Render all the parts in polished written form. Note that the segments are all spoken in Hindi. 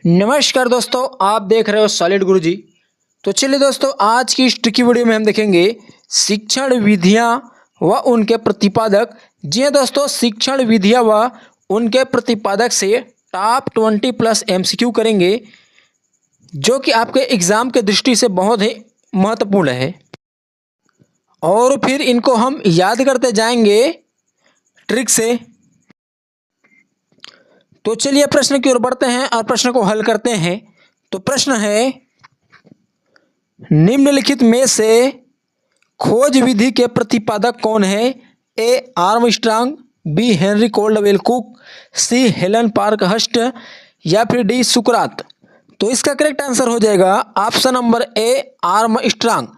नमस्कार दोस्तों, आप देख रहे हो सॉलिड गुरुजी। तो चलिए दोस्तों, आज की इस ट्रिकी वीडियो में हम देखेंगे शिक्षण विधियां व उनके प्रतिपादक। जी हाँ दोस्तों, शिक्षण विधियां व उनके प्रतिपादक से टॉप 20+ MCQ करेंगे, जो कि आपके एग्ज़ाम के दृष्टि से बहुत ही महत्वपूर्ण है। और फिर इनको हम याद करते जाएंगे ट्रिक से। तो चलिए प्रश्न की ओर बढ़ते हैं और प्रश्न को हल करते हैं। तो प्रश्न है, निम्नलिखित में से खोज विधि के प्रतिपादक कौन है? ए Armstrong, B Henry Caldwell cook, सी हेलन पार्कहर्स्ट या फिर डी सुकरात। तो इसका करेक्ट आंसर हो जाएगा ऑप्शन नंबर ए आर्मस्ट्रांग।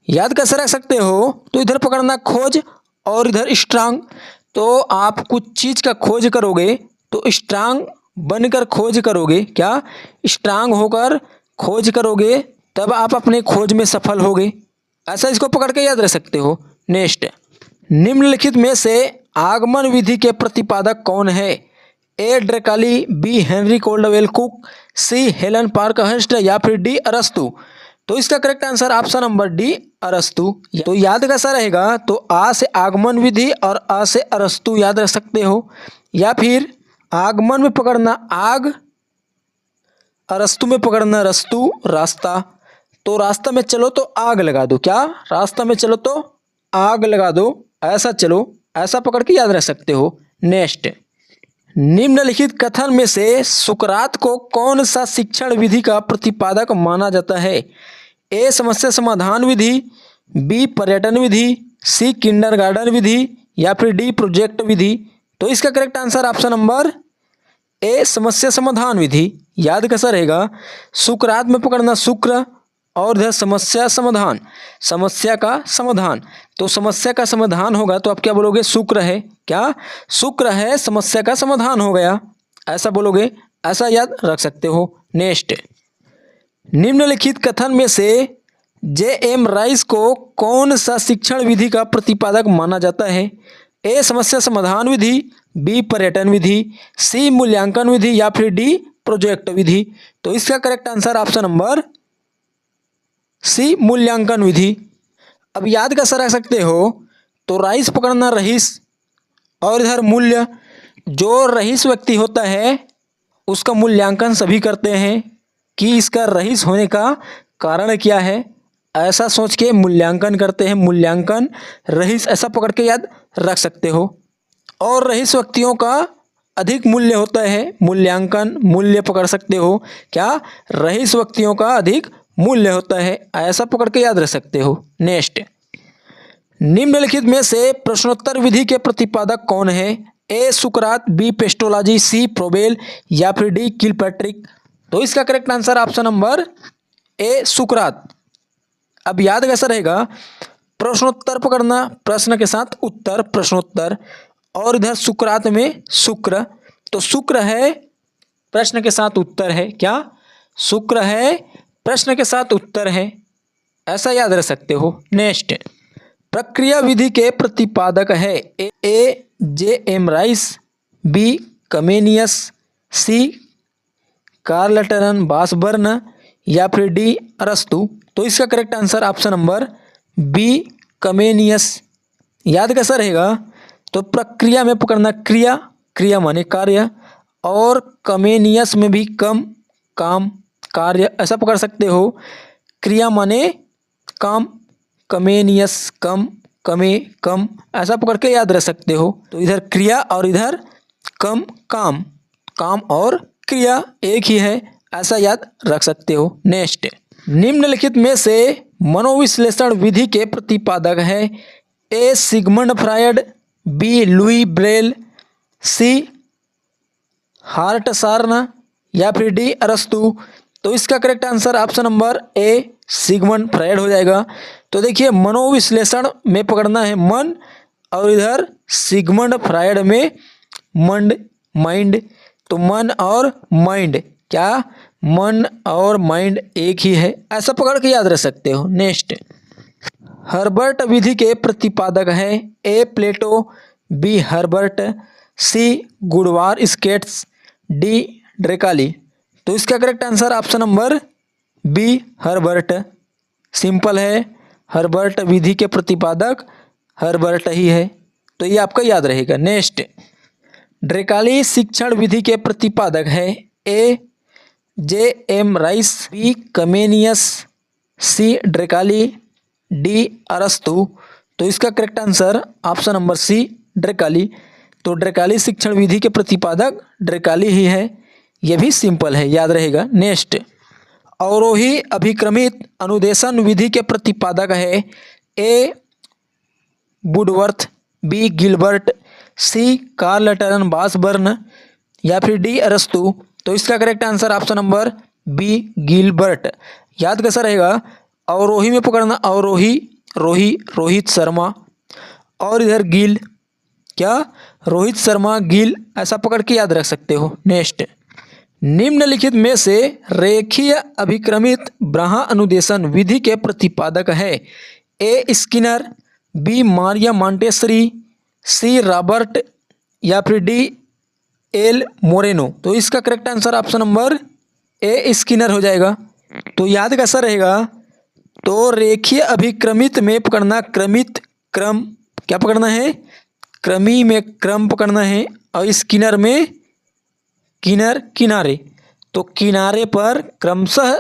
याद कैसे रख सकते हो? तो इधर पकड़ना खोज और इधर स्ट्रांग। तो आप कुछ चीज़ का खोज करोगे तो स्ट्रांग बनकर खोज करोगे, क्या स्ट्रांग होकर खोज करोगे, तब आप अपने खोज में सफल होगे। ऐसा इसको पकड़ के याद रख सकते हो। नेक्स्ट, निम्नलिखित में से आगमन विधि के प्रतिपादक कौन है? ए ड्रेकाली, बी हेनरी कोल्डवेल कुक, सी हेलन पार्कहर्स्ट या फिर डी अरस्तु। तो इसका correct answer option number D अरस्तु। तो याद कैसा रहेगा? तो आ से आगमन विधि और अ से अरस्तु याद रख सकते हो, या फिर आगमन में पकड़ना आग, अरस्तु में पकड़ना रस्तु रास्ता। तो रास्ता में चलो तो आग लगा दो, क्या रास्ता में चलो तो आग लगा दो, ऐसा चलो, ऐसा पकड़ के याद रख सकते हो। नेक्स्ट, निम्नलिखित कथन में से सुकरात को कौन सा शिक्षण विधि का प्रतिपादक माना जाता है? ए समस्या समाधान विधि, बी पर्यटन विधि, सी किंडरगार्टन विधि या फिर डी प्रोजेक्ट विधि। तो इसका करेक्ट आंसर ऑप्शन नंबर ए समस्या समाधान विधि। याद कैसा रहेगा? सुकरात में पकड़ना शुक्र और इधर समस्या समाधान, समस्या का समाधान। तो समस्या का समाधान होगा तो आप क्या बोलोगे? शुक्र है, क्या शुक्र है समस्या का समाधान हो गया, ऐसा बोलोगे, ऐसा याद रख सकते हो। नेक्स्ट, निम्नलिखित कथन में से J.M. राइस को कौन सा शिक्षण विधि का प्रतिपादक माना जाता है? ए समस्या समाधान विधि, बी पर्यटन विधि, सी मूल्यांकन विधि या फिर डी प्रोजेक्ट विधि। तो इसका correct answer option number C मूल्यांकन विधि। अब याद कैसा रख सकते हो? तो राइस पकड़ना रईस और इधर मूल्य। जो रईस व्यक्ति होता है उसका मूल्यांकन सभी करते हैं कि इसका रईस होने का कारण क्या है, ऐसा सोच के मूल्यांकन करते हैं। मूल्यांकन रईस ऐसा पकड़ के याद रख सकते हो। और रईस व्यक्तियों का अधिक मूल्य होता है, मूल्यांकन मूल्य पकड़ सकते हो, क्या रईस व्यक्तियों का अधिक मूल्य होता है, ऐसा पकड़ के याद रख सकते हो। नेक्स्ट, निम्नलिखित में से प्रश्नोत्तर विधि के प्रतिपादक कौन है? ए सुकरात, बी पेस्टोलॉजी, सी प्रोबेल या फिर डी किलपैट्रिक। तो इसका करेक्ट आंसर ऑप्शन नंबर ए सुकरात। अब याद कैसा रहेगा? प्रश्नोत्तर पकड़ना, प्रश्न के साथ उत्तर, प्रश्नोत्तर, और इधर सुकरात में शुक्र। तो शुक्र है प्रश्न के साथ उत्तर है, क्या शुक्र है प्रश्न के साथ उत्तर है, ऐसा याद रख सकते हो। नेक्स्ट, प्रक्रिया विधि के प्रतिपादक है A J.M. Rice, B Comenius, C Carleton Washburne या फिर डी अरस्तु। तो इसका correct answer option number B Comenius. याद कैसा रहेगा? तो प्रक्रिया में पकड़ना क्रिया, क्रिया माने कार्य, और कमेनियस में भी कम, काम कार्य, ऐसा पकड़ सकते हो। क्रिया माने काम, कमेनियस कम, कमे कम, ऐसा पकड़ के याद रख सकते हो। तो इधर क्रिया और इधर कम काम, काम और क्रिया एक ही है, ऐसा याद रख सकते हो। नेक्स्ट, निम्नलिखित में से मनोविश्लेषण विधि के प्रतिपादक है? A Sigmund Freud, B Louis Braille, C Hartshorne या फिर डी अरस्तु। तो इसका correct answer option number A Sigmund Freud हो जाएगा। तो देखिए, मनोविश्लेषण में पकड़ना है मन और इधर सिगमंड फ्रायड में मंड, माइंड। तो मन और माइंड, क्या मन और माइंड एक ही है, ऐसा पकड़ के याद रख सकते हो। नेक्स्ट, हर्बर्ट विधि के प्रतिपादक है? A Plato, B Herbart, C गुडवार स्केट्स, डी ड्रेकाली। तो इसका correct answer option number B Herbart. Simple है, हर्बर्ट विधि के प्रतिपादक हर्बर्ट ही है, तो ये आपका याद रहेगा। नेक्स्ट, ड्रेकाली शिक्षण विधि के प्रतिपादक है A J M Rice, B Comenius, C Decroly, D अरस्तु। तो इसका correct answer option number C Decroly. तो ड्रेकाली शिक्षण विधि के प्रतिपादक ड्रेकाली ही है, यह भी सिंपल है, याद रहेगा। नेक्स्ट, अवरोही अभिक्रमित अनुदेशन विधि के प्रतिपादक है A Woodworth, B Gilbert, C Carleton Washburne या फिर डी अरस्तु। तो इसका correct answer option number B Gilbert. याद कैसा रहेगा, अवरोही में पकड़ना अवरोही, रोही रोहित शर्मा, और इधर गिल, क्या रोहित शर्मा गिल, ऐसा पकड़ के याद रख सकते हो। नेक्स्ट, निम्नलिखित में से रेखीय अभिक्रमित ब्रहा अनुदेशन विधि के प्रतिपादक है A Skinner, B Maria Montessori, C Robert या फिर डी एल मोरेनो। तो इसका correct answer option number A Skinner हो जाएगा। तो याद कैसा रहेगा, तो रेखीय अभिक्रमित में पकड़ना क्रमित क्रम, क्या पकड़ना है क्रमी में क्रम पकड़ना है, और स्किनर में किनर किनारे, तो किनारे पर क्रमशः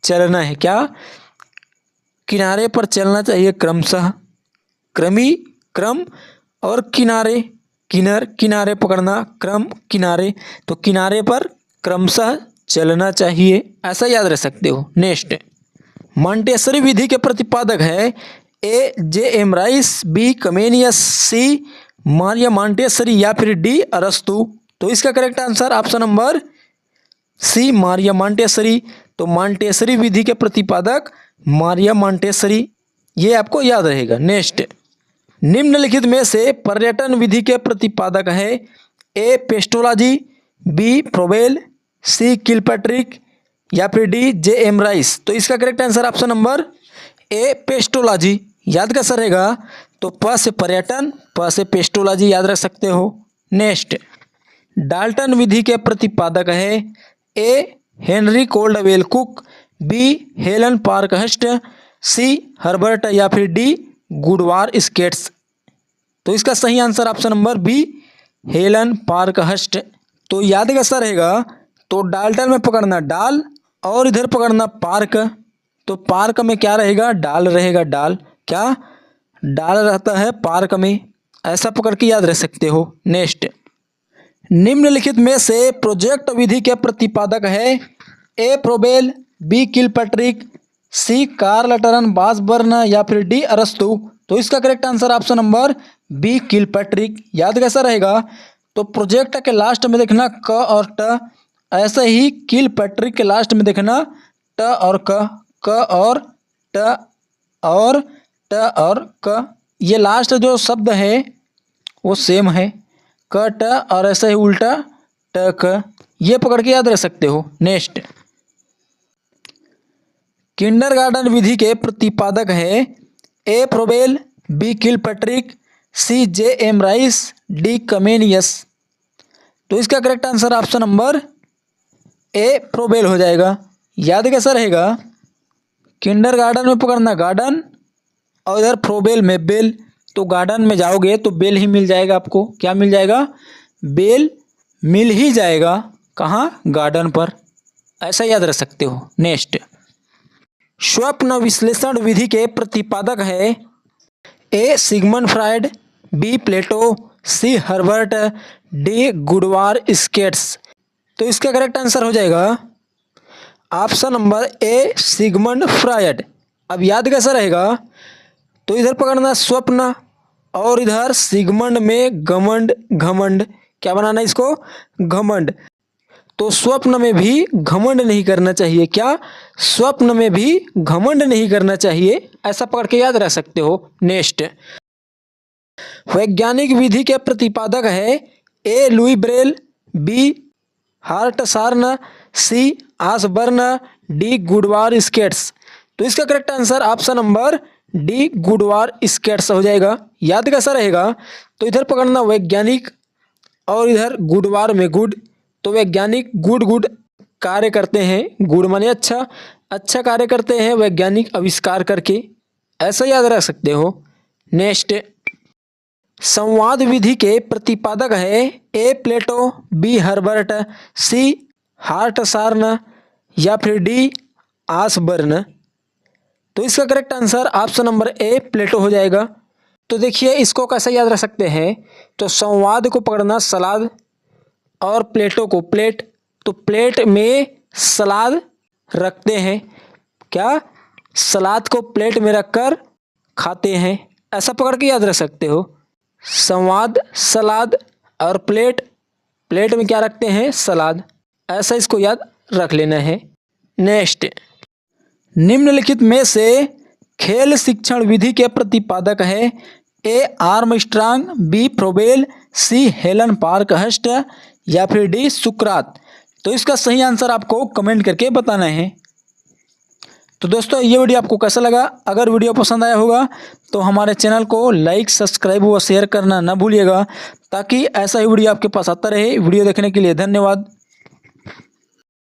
चलना है, क्या किनारे पर चलना चाहिए क्रमशः, क्रमी क्रम, और किनारे किनर किनारे पकड़ना क्रम किनारे, तो किनारे पर क्रमशः चलना चाहिए, ऐसा याद रख सकते हो। नेक्स्ट, मॉन्टेसरी विधि के प्रतिपादक है A J M Rice, B Comenius, C Maria Montessori या फिर डी अरस्तु। तो इसका correct answer option number C Maria Montessori. तो मॉन्टेसरी विधि के प्रतिपादक मारिया मॉन्टेसरी, ये आपको याद रहेगा। नेक्स्ट, निम्नलिखित में से पर्यटन विधि के प्रतिपादक है ए पेस्टोलॉजी, बी फ्रोबेल, सी किलपैट्रिक या फिर डी जे एम राइस। तो इसका करेक्ट आंसर ऑप्शन नंबर ए पेस्टोलॉजी। याद कैसा रहेगा, तो प से पर्यटन, प से पेस्टोलॉजी याद रख सकते हो। नेक्स्ट, डाल्टन विधि के प्रतिपादक है A Henry Caldwell Cook, B Helen Parkhurst, C Herbert या फिर डी गुडवार स्केट्स। तो इसका सही answer option number B Helen Parkhurst. तो याद कैसा रहेगा, तो डाल्टन में पकड़ना डाल और इधर पकड़ना पार्क, तो पार्क में क्या रहेगा डाल रहेगा, डाल क्या डाल रहता है पार्क में, ऐसा पकड़ के याद रख सकते हो। नेक्स्ट, निम्नलिखित में से प्रोजेक्ट विधि के प्रतिपादक है A Froebel, B Kilpatrick, C Carleton Washburne या फिर डी अरस्तु। तो इसका correct answer option number B Kilpatrick. याद कैसा रहेगा, तो प्रोजेक्ट के लास्ट में देखना क और ट, ऐसे ही किलपैट्रिक के लास्ट में देखना ट और क और ट और ट और क, ये लास्ट जो शब्द है वो सेम है, क ट और ऐसे ही उल्टा ट क, ये पकड़ के याद रख सकते हो। नेक्स्ट, किंडरगार्टन विधि के प्रतिपादक है A Froebel, B Kilpatrick, C J M rice, D Comenius. तो इसका करेक्ट आंसर ऑप्शन नंबर ए प्रोबेल हो जाएगा। याद कैसा रहेगा, किंडरगार्टन में पकड़ना गार्डन और इधर प्रोबेल में बेल, तो गार्डन में जाओगे तो बेल ही मिल जाएगा आपको, क्या मिल जाएगा बेल मिल ही जाएगा, कहाँ गार्डन पर, ऐसा याद रख सकते हो। नेक्स्ट, स्वप्न विश्लेषण विधि के प्रतिपादक है A Sigmund Freud, B Plato, C Herbart, D गुडवार skates. तो इसका करेक्ट आंसर हो जाएगा option number A Sigmund Freud. अब याद कैसा रहेगा, तो इधर पकड़ना स्वप्न और इधर सिगमंड में घमंड, घमंड क्या बनाना इसको घमंड, तो स्वप्न में भी घमंड नहीं करना चाहिए, क्या स्वप्न में भी घमंड नहीं करना चाहिए, ऐसा पकड़ के याद रख सकते हो। नेक्स्ट, वैज्ञानिक विधि के प्रतिपादक है A Louis Braille, B Hartshorne, C Osborn, D गुडवार skates. तो इसका correct answer option number D गुडवार Scates हो जाएगा। याद कैसा रहेगा, तो इधर पकड़ना वैज्ञानिक और इधर गुडवार में गुड, तो वैज्ञानिक गुड गुड कार्य करते हैं, गुड माने अच्छा, अच्छा कार्य करते हैं वैज्ञानिक आविष्कार करके, ऐसा याद रख सकते हो। नेक्स्ट, संवाद विधि के प्रतिपादक है A Plato, B Herbart, C Hartshorne या फिर डी आसबर्न। तो इसका correct answer option number A Plato हो जाएगा। तो देखिए इसको कैसे याद रख सकते हैं, तो संवाद को पकड़ना सलाद और प्लेटो को प्लेट, तो प्लेट में सलाद रखते हैं, क्या सलाद को प्लेट में रखकर खाते हैं, ऐसा पकड़ के याद रख सकते हो। संवाद सलाद और प्लेट, प्लेट में क्या रखते हैं सलाद, ऐसा इसको याद रख लेना है। नेक्स्ट, निम्नलिखित में से खेल शिक्षण विधि के प्रतिपादक है ए आर्मस्ट्रांग, बी फ्रोबेल, सी हेलन पार्कहर्स्ट या फिर डी सुकरात। तो इसका सही आंसर आपको कमेंट करके बताना है। तो दोस्तों ये वीडियो आपको कैसा लगा, अगर वीडियो पसंद आया होगा तो हमारे चैनल को लाइक, सब्सक्राइब व शेयर करना ना भूलिएगा, ताकि ऐसा ही वीडियो आपके पास आता रहे। वीडियो देखने के लिए धन्यवाद।